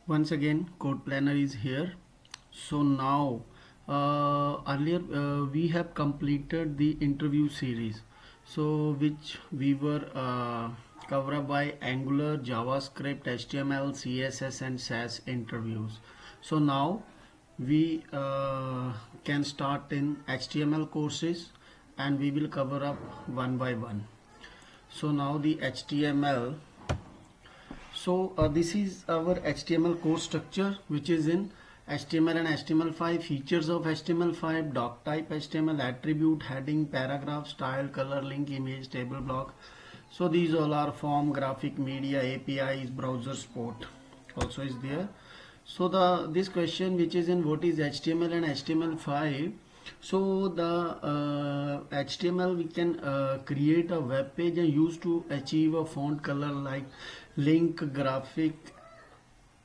Once again, Code Planner is here. So now, earlier we have completed the interview series, so which we were covered by Angular, JavaScript, HTML, CSS, and SAS interviews. So now we can start in HTML courses, and we will cover up one by one. So now the HTML. So this is our HTML course structure, which is in HTML and HTML5, features of HTML5, doctype HTML, attribute, heading, paragraph, style, color, link, image, table, block. So these all are form, graphic, media, APIs, browser support also is there. So this question, which is in what is HTML and HTML5. So the HTML, we can create a web page and use to achieve a font color like link, graphic,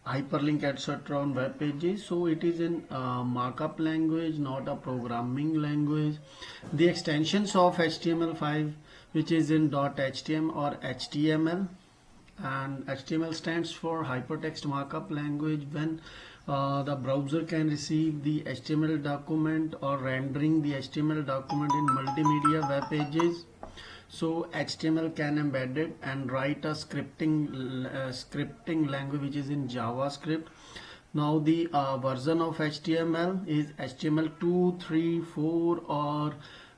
hyperlink, etc. on web pages. So it is in markup language, not a programming language. The extensions of HTML5, which is in .html or HTML, and HTML stands for hypertext markup language. When the browser can receive the HTML document or rendering the HTML document in multimedia web pages, so HTML can embed it and write a scripting language, which is in JavaScript. Now the version of HTML is HTML 2, 3, 4, or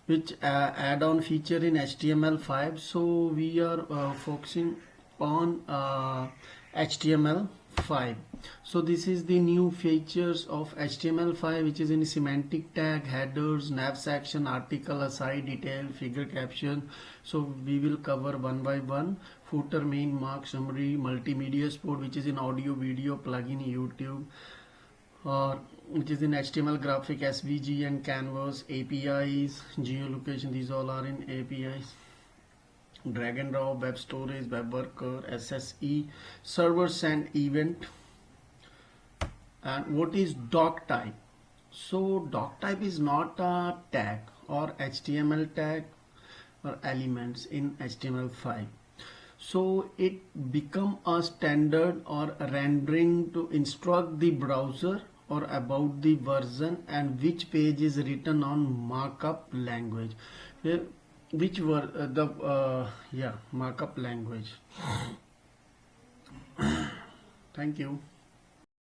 which add-on feature in HTML5. So we are focusing on HTML5. So this is the new features of HTML5, which is in semantic tag, headers, nav section, article, aside, detail, figure, caption. So we will cover one by one. Footer, main, mark, summary, multimedia support, which is in audio, video, plugin, YouTube, or which is in HTML, graphic, SVG and canvas, APIs, geolocation. These all are in APIs. Drag and drop, web storage, web worker, SSE, servers and event. And what is doctype? So doctype is not a tag or HTML tag or elements in HTML5. So it become a standard or rendering to instruct the browser or about the version and which page is written on markup language. Which were markup language. Thank you.